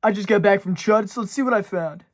I just got back from CHUD, so let's see what I found.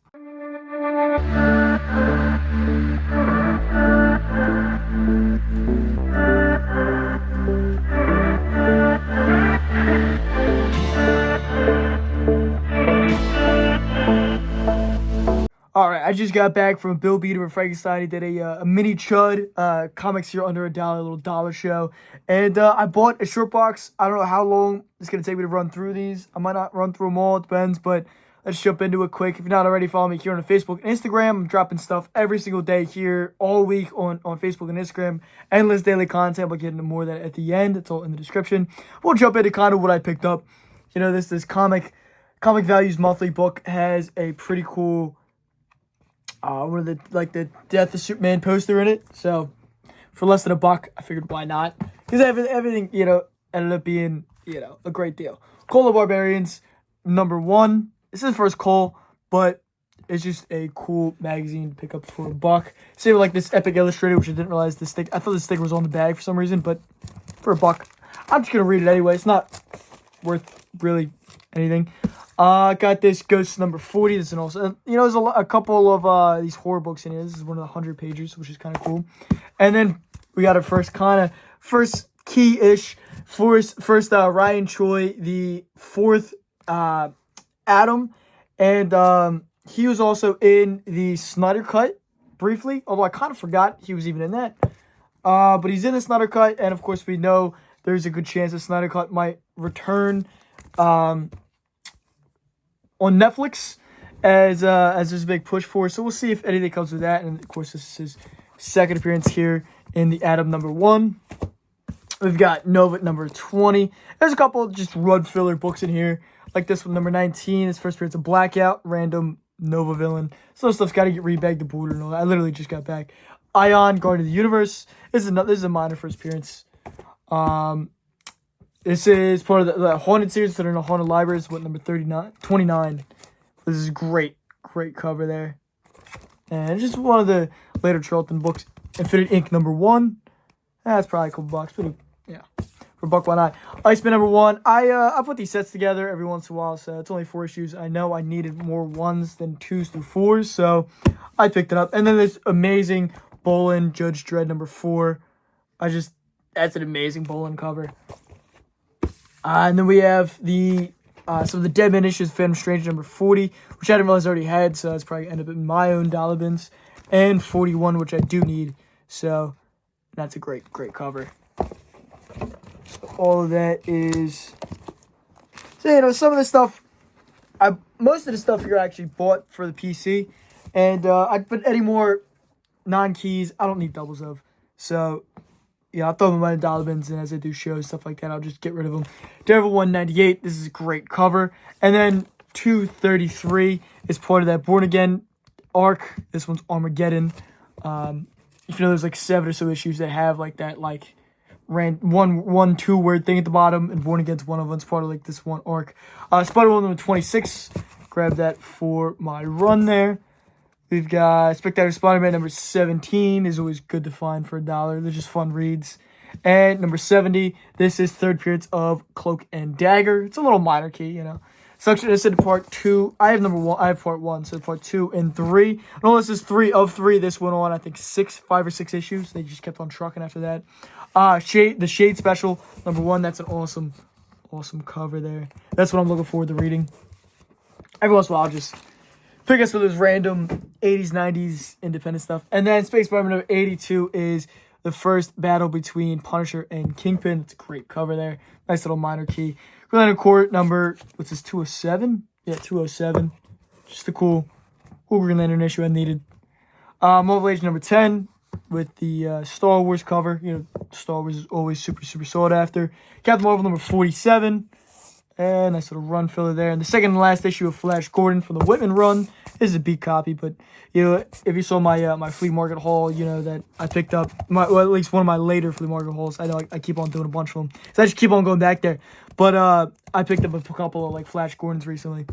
Alright, I just got back from Bill Beater and Frankenstein. He did a mini CHUD, comics here under $1, a little dollar show. And I bought a short box. I don't know how long it's going to take me to run through these. I might not run through them all, it depends, but let's jump into it quick. If you're not already, follow me here on Facebook and Instagram. I'm dropping stuff every single day here, all week on Facebook and Instagram. Endless daily content. We'll get into more of that at the end. It's all in the description. We'll jump into kind of what I picked up. You know, this Comic Values monthly book has a pretty cool... the Death of Superman poster in it. So for less than $1, I figured why not? Because everything, you know, ended up being, you know, a great deal. Call of Barbarians, #1. This is the first Call, but it's just a cool magazine to pick up for $1. Same with like this Epic Illustrated, which I didn't realize the stick. I thought the sticker was on the bag for some reason, but for $1, I'm just gonna read it anyway. It's not worth really anything. Got this Ghost #40. This is also, you know, there's a couple of these horror books in here. This is one of the 100 pages, which is kind of cool. And then we got our first key-ish, first Ryan Choi, the 4th Atom, and he was also in the Snyder Cut briefly, although I kind of forgot he was even in that. But he's in the Snyder Cut, and of course we know there's a good chance the Snyder Cut might return on Netflix as there's a big push for. So we'll see if anything comes with that. And of course, this is his second appearance here in the Atom #1. We've got Nova #20. There's a couple just run filler books in here, like this one, #19. His first appearance of Blackout, random Nova villain. Some stuff's got to get rebagged the border and all that. I literally just got back. Ion, Guardian of the Universe. This is a minor first appearance. This is part of the Haunted series that are in the Haunted Libraries. What, #29? This is great cover there. And it's just one of the later Charlton books. Infinite Ink #1. That's probably a couple bucks, but yeah, for $1, why not? Iceman #1. I put these sets together every once in a while, so it's only 4 issues. I know I needed more 1s than 2s through 4s, so I picked it up. And then this amazing Bolin Judge Dredd #4. That's an amazing Bolin cover. And then we have some of the Dead Man issues, Phantom Strange #40, which I didn't realize I already had, so it's probably end up in my own dollar bins. And 41, which I do need, so that's a great cover. So all of that is... So, you know, some of the stuff... most of the stuff here I actually bought for the PC. And but any more non-keys, I don't need doubles of. So... yeah, I'll throw them in my dollar bins, and as I do shows, stuff like that, I'll just get rid of them. Daredevil 198, this is a great cover. And then 233 is part of that Born Again arc. This one's Armageddon. If you know, there's like 7 or so issues that have like that, like, one, 2 word thing at the bottom, and Born Again's one of them. It's part of like this one arc. Spider-Man #26, grab that for my run there. We've got Spectacular Spider-Man #17 is always good to find for $1. They're just fun reads. And #70, this is 3rd appearance of Cloak and Dagger. It's a little minor key, you know. Section is in part 2. I have #1. I have part 1, so part 2 and 3. And all this is 3 of 3. This went on, I think, 5 or 6 issues. They just kept on trucking after that. The Shade Special #1. That's an awesome cover there. That's what I'm looking forward to reading. Every once in a while, I'll just pick us for those random 80s, 90s independent stuff. And then Space Spider-Man #82 is the first battle between Punisher and Kingpin. It's a great cover there. Nice little minor key. Green Lantern Corps what's this, 207? Yeah, 207. Just a cool Green Lantern issue I needed. Marvel Age #10 with the Star Wars cover. You know, Star Wars is always super, super sought after. Captain Marvel #47. And nice little run filler there. And the second and last issue of Flash Gordon from the Whitman run. This is a beat copy, but, you know, if you saw my my flea market haul, you know that I picked up, well, at least one of my later flea market hauls. I know I keep on doing a bunch of them. So I just keep on going back there. But I picked up a couple of, like, Flash Gordons recently.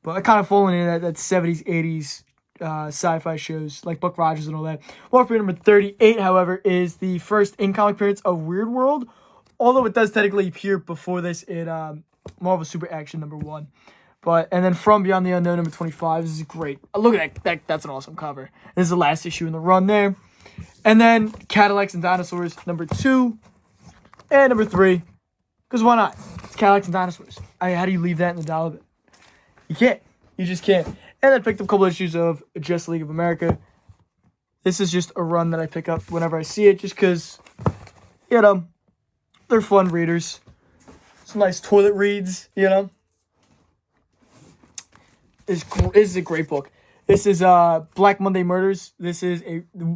But I kind of fallen into that 70s, 80s sci-fi shows, like Buck Rogers and all that. Warfare #38, however, is the first in-comic appearance of Weird World. Although it does technically appear before this in... Marvel Super Action #1. And then From Beyond the Unknown, number 25. This is great. Look at that. That's an awesome cover. This is the last issue in the run there. And then Cadillacs and Dinosaurs, number 2 and number 3. Because why not? It's Cadillacs and Dinosaurs. How do you leave that in the dollar bin? You can't. You just can't. And I picked up a couple issues of Justice League of America. This is just a run that I pick up whenever I see it, just because, they're fun readers. Some nice toilet reads, This is a great book. This is Black Monday Murders. This is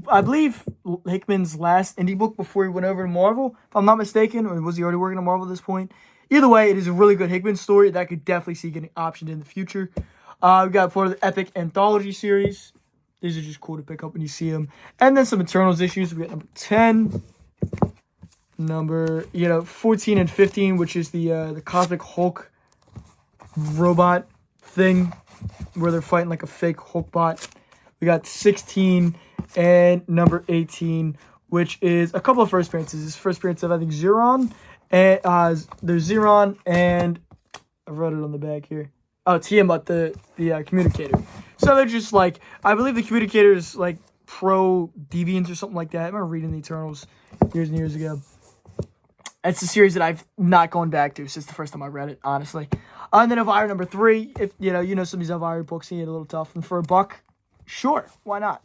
I believe Hickman's last indie book before he went over to Marvel, if I'm not mistaken, or was he already working on Marvel at this point? Either way, it is a really good Hickman story that I could definitely see getting optioned in the future. We got part of the Epic Anthology series. These are just cool to pick up when you see them. And then some Eternals issues. We got number 10, number 14 and 15, which is the Cosmic Hulk robot thing, where they're fighting like a fake Hulk bot. We got 16 and number 18, which is a couple of first appearances. This first appearance of, I think, Zeron. And there's Zeron and I wrote it on the back here. Oh, Tiamat, the communicator. So they're just like, I believe the communicator is like pro deviants or something like that. I remember reading the Eternals years and years ago. It's a series that I've not gone back to since the first time I read it, honestly. And then Elvira number 3, if some of these Elvira books can get a little tough. And for $1, sure, why not?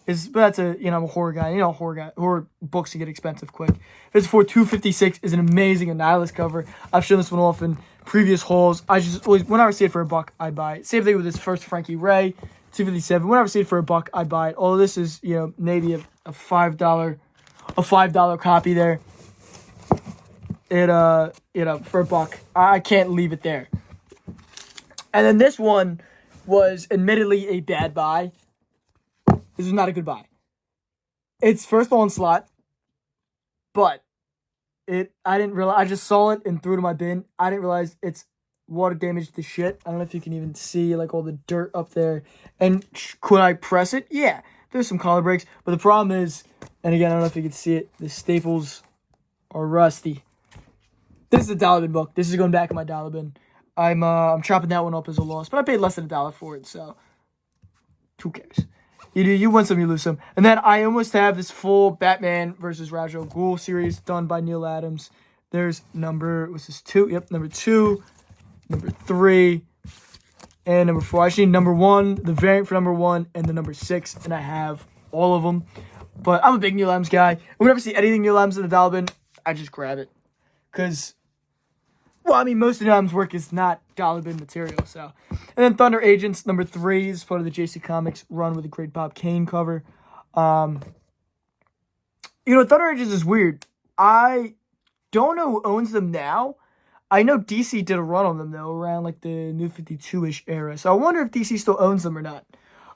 But that's I'm a horror guy. Horror books can get expensive quick. It's for $2.56 is an amazing Annihilus cover. I've shown this one off in previous hauls. I just always, whenever I see it for $1, I buy it. Same thing with this first Frankie Ray, $2.57. Whenever I see it for $1, I buy it. Although this is maybe a $5 copy there. It for $1, I can't leave it there. And then this one was admittedly a bad buy. This is not a good buy. It's first onslaught, but I didn't realize. I just saw it and threw it in my bin. I didn't realize it's water damaged to shit. I don't know if you can even see like all the dirt up there. And could I press it? Yeah, there's some collar breaks, but the problem is, and again, I don't know if you can see it. The staples are rusty. This is a dollar bin book. This is going back in my dollar bin. I'm chopping that one up as a loss, but I paid less than $1 for it, so who cares? You win some, you lose some. And then I almost have this full Batman versus Ra's al Ghul series done by Neil Adams. There's number 2? Yep, number 2, number 3, and number 4. I actually need number 1, the variant for number 1, and the number 6, and I have all of them. But I'm a big Neil Adams guy. Whenever I see anything Neil Adams in the dollar bin, I just grab it. Because, most of Neil Adams' work is not dollar bin material, so. And then Thunder Agents, number 3, is part of the JC Comics run with a great Bob Kane cover. Thunder Agents is weird. I don't know who owns them now. I know DC did a run on them, though, around, like, the New 52-ish era. So I wonder if DC still owns them or not.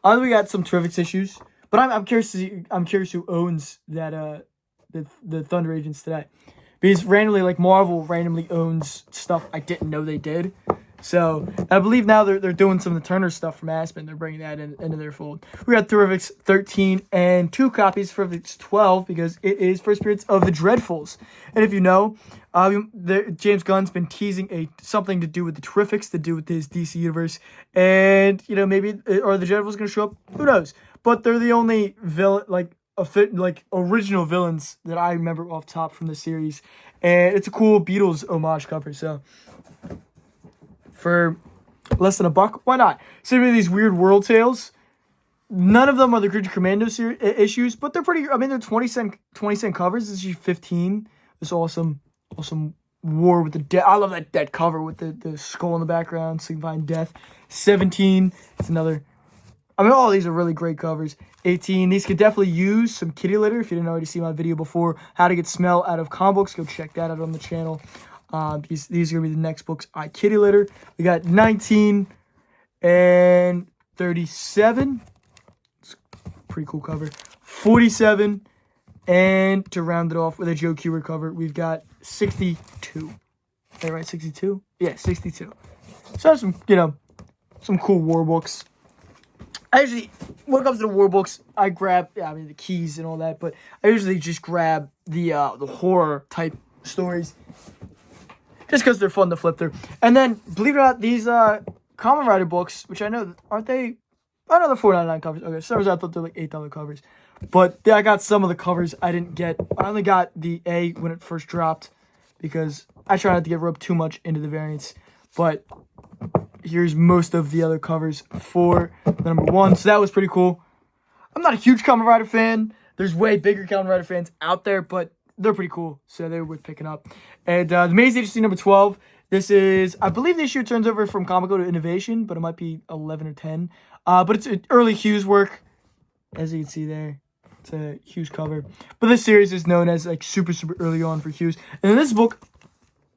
We got some Terrifics issues. But I'm curious who owns that, the Thunder Agents today. Because Marvel randomly owns stuff I didn't know they did. So, I believe now they're doing some of the Turner stuff from Aspen. They're bringing that into their fold. We got Terrifics 13 and 2 copies for Terrifics 12 because it is first appearance of the Dreadfuls. And if you know, James Gunn's been teasing something to do with the Terrifics, to do with his DC universe. And, maybe, are the Dreadfuls going to show up? Who knows? But they're the only villain, original villains that I remember off top from the series. And it's a cool Beatles homage cover, so for less than $1, why not? So these weird world tales. None of them are the Creature Commando issues, but they're pretty. They're 20-cent covers. This is 15. This awesome war with the dead. I love that cover with the skull in the background, signifying death. 17. It's another. All of these are really great covers. 18. These could definitely use some kitty litter. If you didn't already see my video before, how to get smell out of comic books, go check that out on the channel. These are going to be the next books I kitty litter. We got 19 and 37. It's a pretty cool cover. 47. And to round it off with a Joe Kubert cover, we've got 62. Is that right? 62? Yeah, 62. So some cool war books. Actually, when it comes to the war books, I grab, the keys and all that, but I usually just grab the horror type stories, just because they're fun to flip through. And then, believe it or not, these Kamen Rider books, which I know, aren't they? I know they're $4.99 covers. Okay, so I thought they're like $8 covers. But I got some of the covers I didn't get. I only got the A when it first dropped because I try not to get roped too much into the variants. But here's most of the other covers for the number 1. So that was pretty cool. I'm not a huge Kamen Rider fan. There's way bigger Kamen Rider fans out there, but they're pretty cool. So they were worth picking up. And the Maze Agency number 12. This is, I believe the issue turns over from Comico to Innovation, but it might be 11 or 10. But it's early Hughes work, as you can see there. It's a Hughes cover. But this series is known as like super early on for Hughes. And in this book,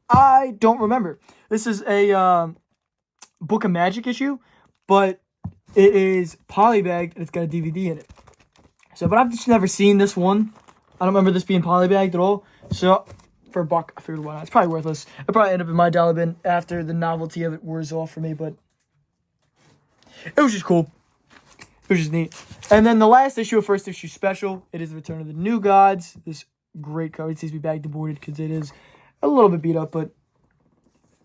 I don't remember. This is a Book of Magic issue, but it is polybagged and it's got a DVD in it. So, but I've just never seen this one. I don't remember this being polybagged at all. So, for $1, I figured why not. It's probably worthless. It'll probably end up in my dollar bin after the novelty of it wears off for me, but it was just cool. It was just neat. And then the last issue, first issue special, it is the Return of the New Gods. This great cover. It seems to be bagged and boarded because it is a little bit beat up, but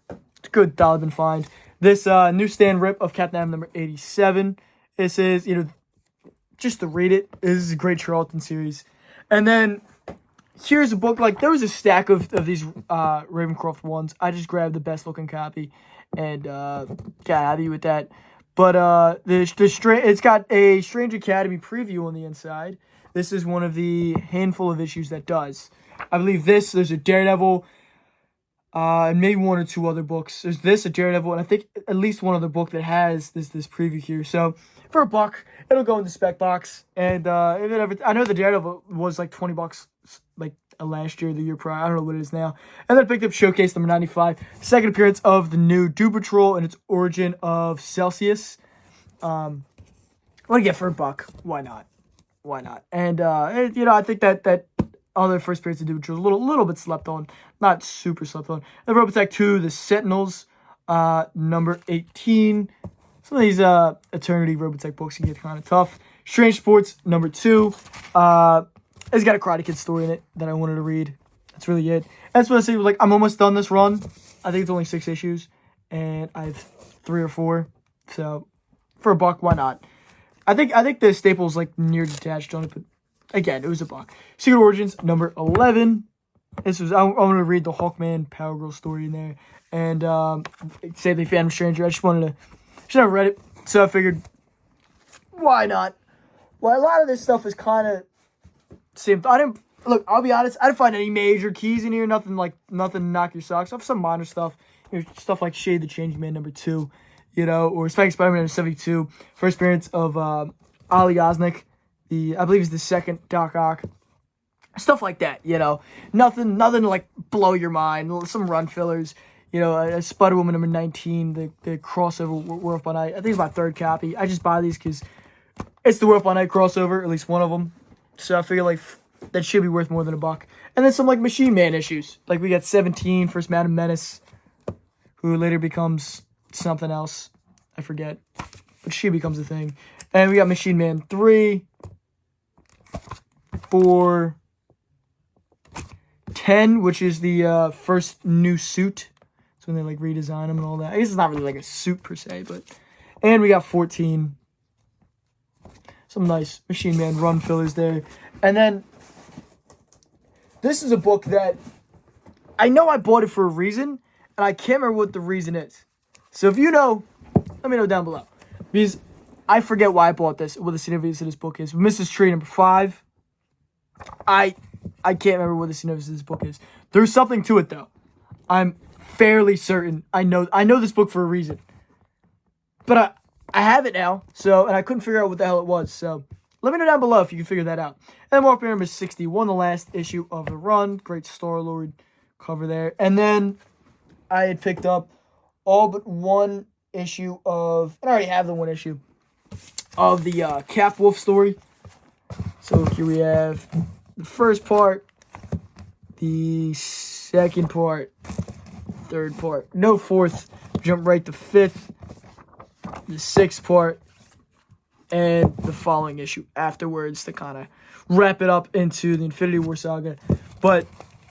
it's a good dollar bin find. This newsstand rip of Captain Atom number 87. This is, just to read it, this is a great Charlton series. And then here's a book, like there was a stack of these Ravencroft ones. I just grabbed the best looking copy and got happy with that. But it's got a Strange Academy preview on the inside. This is one of the handful of issues that does. I believe there's a Daredevil, and maybe 1 or 2 other books. There's this, a Daredevil, and I think at least one other book that has this preview here. So for $1, it'll go in the spec box. And if it ever, I know the Daredevil was like $20 like last year, the year prior. I don't know what it is now. And then I picked up Showcase number 95, second appearance of the new Doom Patrol and its origin of Celsius. What do you get for $1? Why not? Why not? And I think that other first appearance of Doom Patrol was a little bit slept on, not super slept on. And Robotech 2, the Sentinels, number 18. Some of these Eternity Robotech books can get kind of tough. Strange Sports number 2. It's got a Karate Kid story in it that I wanted to read. That's really it. That's what I say. Like, I'm almost done this run. I think it's only 6 issues, and I have 3 or 4. So for $1, why not? I think the staple's like near detached on it, but again, it was $1. Secret Origins number 11. This was I wanted to read the Hawkman Power Girl story in there, and Save the Phantom Stranger. I just never read it, so I figured, why not? Well, a lot of this stuff is kind of same. I'll be honest, I didn't find any major keys in here. Nothing to knock your socks off. Some minor stuff, stuff like Shade the Changing Man number 2, or Spider-Man number 72. First appearance of Ali Osnick, I believe he's the second Doc Ock. Stuff like that, Nothing to like blow your mind. Some run fillers, a Spider-Woman number 19, the crossover Werewolf by Night. I think it's my 3rd copy. I just buy these because it's the Werewolf by Night crossover, at least one of them. So I figure like that should be worth more than $1. And then some like Machine Man issues. Like we got 17, First Madam Menace, who later becomes something else. I forget. But she becomes a thing. And we got Machine Man 3, 4, 10, which is the first new suit. It's when they like redesign them and all that. I guess it's not really like a suit per se, but. And we got 14. Some nice Machine Man run fillers there. And then, this is a book that I know I bought it for a reason, and I can't remember what the reason is. So if you know, let me know down below. Because I forget why I bought this, what the significance of this book is. Mrs. Tree number 5. I can't remember what the significance of this book is. There's something to it, though. I'm fairly certain. I know this book for a reason. But I have it now, and I couldn't figure out what the hell it was, so let me know down below if you can figure that out. And then Warp number 61, the last issue of the run. Great Star-Lord cover there. And then I had picked up all but 1 issue of, and I already have the 1 issue, of the Cap Wolf story. So here we have the first part, the second part, third part, no 4th, jump right to 5th, the 6th part, and the following issue afterwards to kind of wrap it up into the Infinity War saga. But,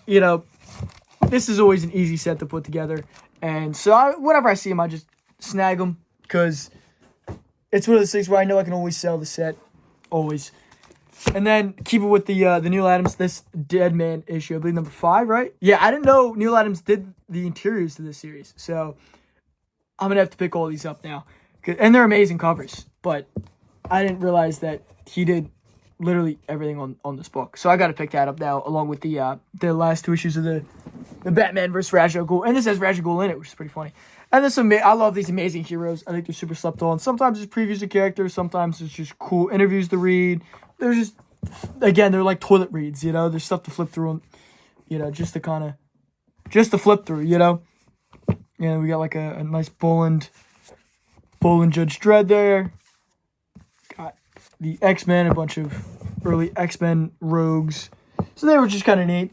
this is always an easy set to put together. And so whenever I see them, I just snag them, because it's one of those things where I know I can always sell the set, always. And then keep it with the Neil Adams, this Dead Man issue, I believe number 5, right? Yeah, I didn't know Neil Adams did the interiors to this series, so I'm going to have to pick all these up now. And they're amazing covers, but I didn't realize that he did literally everything on this book. So I got to pick that up now, along with the last 2 issues of the Batman vs. Ra's al Ghul. And this has Ra's al Ghul in it, which is pretty funny. And there's I love these amazing heroes. I think they're super slept on. Sometimes it's previews of characters. Sometimes it's just cool interviews to read. They're just, again, they're like toilet reads, you know? There's stuff to flip through, and, you know, just to flip through, you know? You know, we got like a nice Boland Judge Dredd there. Got the X-Men, a bunch of early X-Men rogues. So they were just kind of neat.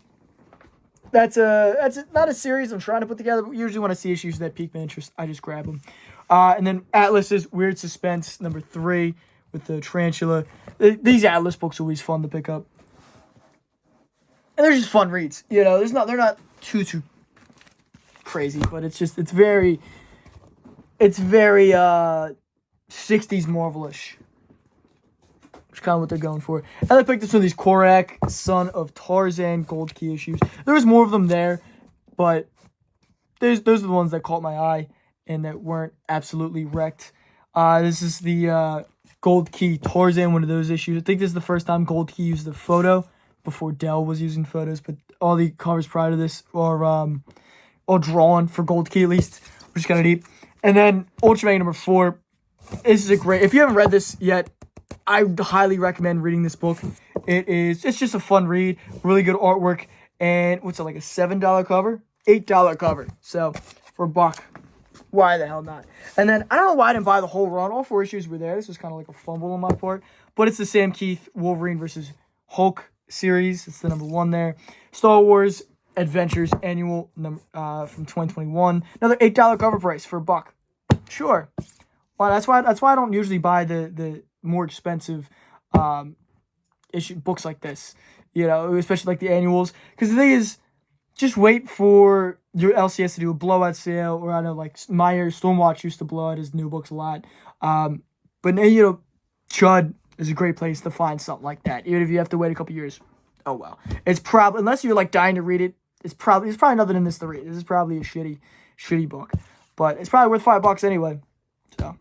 That's not a series I'm trying to put together, but usually when I see issues that pique my interest, I just grab them. And then Atlas's Weird Suspense, number 3, with the tarantula. These Atlas books are always fun to pick up. And they're just fun reads. You know, they're not too crazy, but it's very 60s Marvel-ish. Which is kind of what they're going for. And I picked up some of these Korak, Son of Tarzan, Gold Key issues. There was more of them there, but those are the ones that caught my eye and that weren't absolutely wrecked. This is the Gold Key Tarzan, one of those issues. I think this is the first time Gold Key used a photo before Dell was using photos, but all the covers prior to this are all drawn for Gold Key at least, which is kind of neat. And then Ultraman number 4. This is a great, if you haven't read this yet, I highly recommend reading this book. It's just a fun read, really good artwork, and what's it, like a $7 cover? $8 cover. So for $1, why the hell not? And then I don't know why I didn't buy the whole run. All 4 issues were there. This was kind of like a fumble on my part, but it's the Sam Keith Wolverine versus Hulk series. It's the number 1 there. Star Wars Adventures Annual from 2021. Another $8 cover price for $1. Sure. Well, that's why I don't usually buy the more expensive issue books like this, you know, especially like the annuals. Because the thing is, just wait for your LCS to do a blowout sale, or I know like Meyer Stormwatch used to blow out his new books a lot. But now, you know, CHUD is a great place to find something like that, even if you have to wait a couple years. Oh well, it's probably, unless you're like dying to read it, it's probably nothing in this to read. This is probably a shitty book, but it's probably worth $5 anyway. So.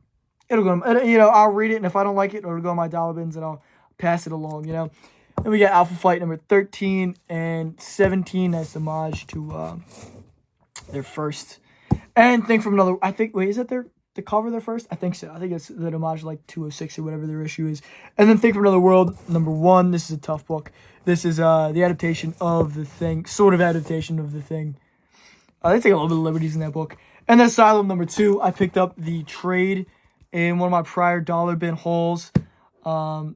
It'll go, you know, I'll read it, and if I don't like it, it'll go in my dollar bins, and I'll pass it along, you know. Then we got Alpha Flight number 13 and 17. That's homage to their first. And Think from Another, I think, wait, is that the cover their first? I think so. I think it's the homage like 206 or whatever their issue is. And then Think from Another World, number 1. This is a tough book. This is the adaptation of The Thing, sort of adaptation of The Thing. They take a little bit of liberties in that book. And then Asylum number 2, I picked up the trade in one of my prior dollar bin hauls. And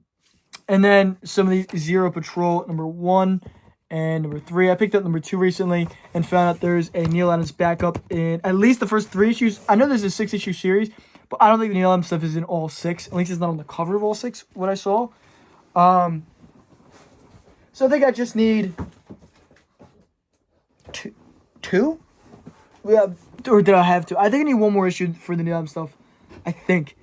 then some of the Zero Patrol, number 1 and number 3. I picked up number 2 recently and found out there's a Neil Adams backup in at least the first 3 issues. I know there's a 6-issue series, but I don't think the Neil Adams stuff is in all 6. At least it's not on the cover of all 6, what I saw. So I think I just need 2? Yeah, or did I have 2? I think I need 1 more issue for the Neil Adams stuff. I think.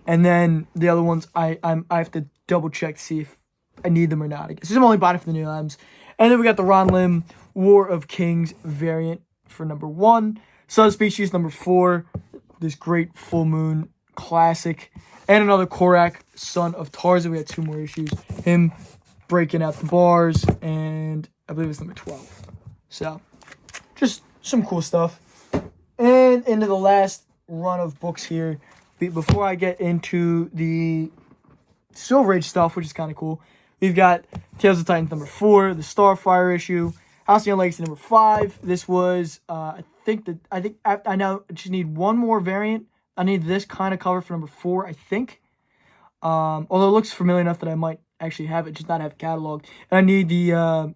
And then the other ones, I have to double check to see if I need them or not. I guess I'm only buying it for the Neil Adams. And then we got the Ron Lim War of Kings variant for number 1. Subspecies number 4. This great full moon classic. And another Korak, Son of Tarzan. We had 2 more issues. Him breaking out the bars. And I believe it's number 12. So, just some cool stuff. And into the last run of books here. Before I get into the Silver Age stuff, which is kind of cool, we've got Tales of Titans number 4, the Starfire issue, House of Young Legacy number 5. This was, I think I now just need 1 more variant. I need this kind of cover for number 4, I think. Although it looks familiar enough that I might actually have it, just not have a catalog. And I need the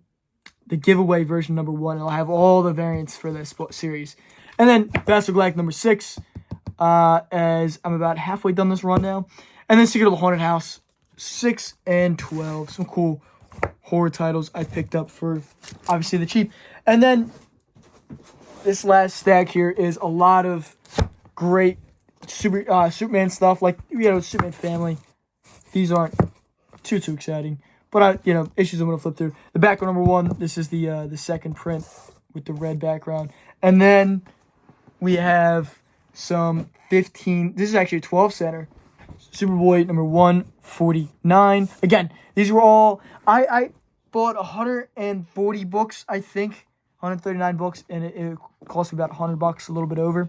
giveaway version number 1. I'll have all the variants for this series. And then Battlestar Galactica number 6. As I'm about halfway done this run now. And then Secret of the Haunted House, 6 and 12. Some cool horror titles I picked up for, obviously, the cheap. And then this last stack here is a lot of great Superman stuff, like, Superman family. These aren't too exciting. But, issues I'm going to flip through. The background number 1, this is the second print with the red background. And then we have some 15, this is actually a 12 center. Superboy number 149. Again, these were all, I bought 140 books, I think. 139 books, and it cost me about $100, a little bit over.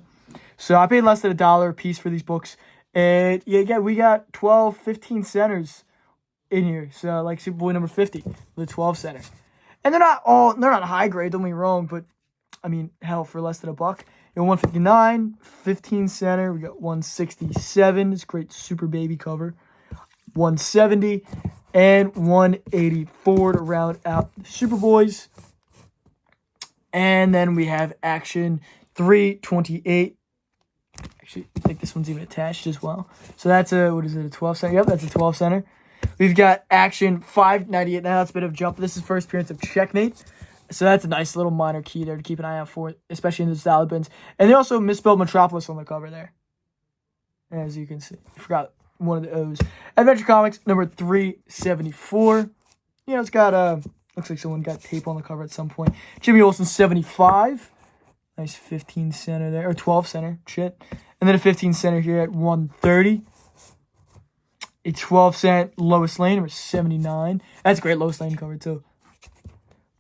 So I paid less than $1 a piece for these books. And yeah, we got 12, 15 centers in here. So like Superboy number 50, the 12 center. And they're not high grade, don't get me wrong, but I mean, hell, for less than $1. 159, 15 center. We got 167. This great super baby cover. 170 and 184 to round out the Superboys. And then we have Action 328. Actually, I think this one's even attached as well. So that's a 12 center? Yep, that's a 12 center. We've got Action 598. Now that's a bit of a jump. This is first appearance of Checkmate. So that's a nice little minor key there to keep an eye out for, especially in the salad bins. And they also misspelled Metropolis on the cover there. As you can see. I forgot one of the O's. Adventure Comics number 374. It's got, looks like someone got tape on the cover at some point. Jimmy Olsen 75. Nice 15 center there. Or 12 center. Shit. And then a 15 center here at 130. A 12 cent Lois Lane number 79. That's a great Lois Lane cover too.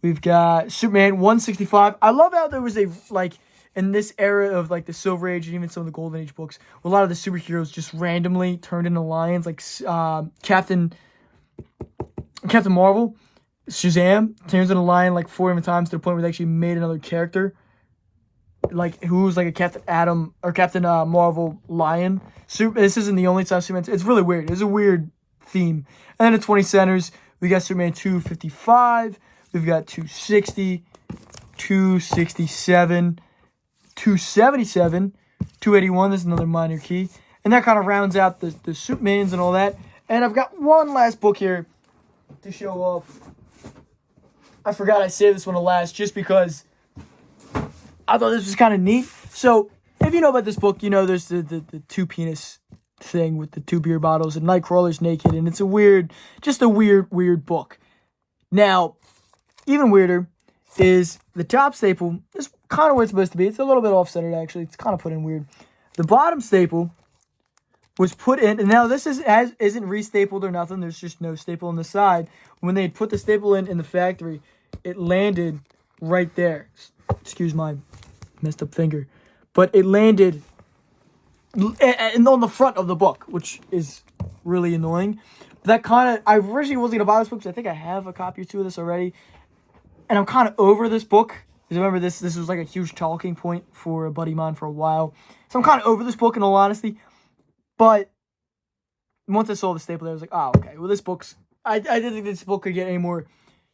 We've got Superman 165. I love how there was in this era of like the Silver Age and even some of the Golden Age books, a lot of the superheroes just randomly turned into lions, like Captain Marvel, Shazam turns into a lion like 4 different times to the point where they actually made another character, like who was like a Captain Marvel lion. This isn't the only time Superman. It's really weird. It's a weird theme. And then at 20 centers, we got Superman 255. We've got 260, 267, 277, 281. This is another minor key. And that kind of rounds out the Supermans and all that. And I've got one last book here to show off. I forgot I saved this one to last just because I thought this was kind of neat. So, if you know about this book, there's the two penis thing with the 2 beer bottles and Nightcrawler's naked. And it's a weird book. Now, even weirder is the top staple is kind of where it's supposed to be. It's a little bit off-centered, actually. It's kind of put in weird. The bottom staple was put in, and now this isn't restapled or nothing. There's just no staple on the side. When they put the staple in the factory, it landed right there. Excuse my messed up finger. But it landed on the front of the book, which is really annoying. That kind of, I originally wasn't going to buy this book because I think I have a copy or two of this already. And I'm kind of over this book. Because remember, this was like a huge talking point for a buddy of mine for a while. So I'm kind of over this book in all honesty. But once I saw the staple there, I was like, oh, okay. Well, this book's, I didn't think this book could get any more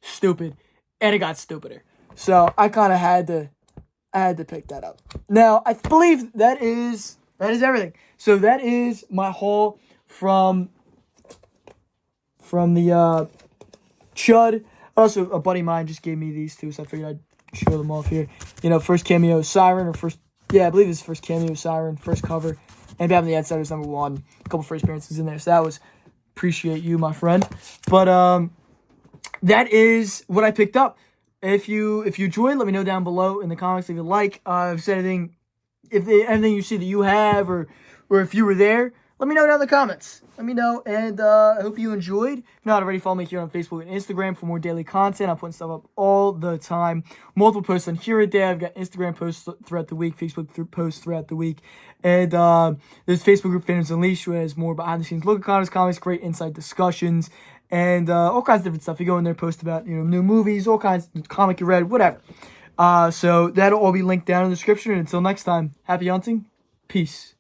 stupid. And it got stupider. So I kind of had to pick that up. Now, I believe that is everything. So that is my haul from the CHUD. Also, a buddy of mine just gave me these two, so I figured I'd show them off here. First cameo Siren, I believe this is first cameo Siren, first cover. And Batman the Outsiders number 1. A couple first appearances in there, so that was, appreciate you, my friend. But that is what I picked up. If you enjoyed, let me know down below in the comments if you like. If there's anything you see that you have, or if you were there, let me know down in the comments. Let me know, and I hope you enjoyed. If not already, follow me here on Facebook and Instagram for more daily content. I'm putting stuff up all the time. Multiple posts on here a day. I've got Instagram posts throughout the week, Facebook posts throughout the week. And there's Facebook group Fandoms Unleashed, who has more behind-the-scenes look at comics, great inside discussions, and all kinds of different stuff. You go in there, post about new movies, all kinds of comic you read, whatever. So that'll all be linked down in the description. And until next time, happy hunting. Peace.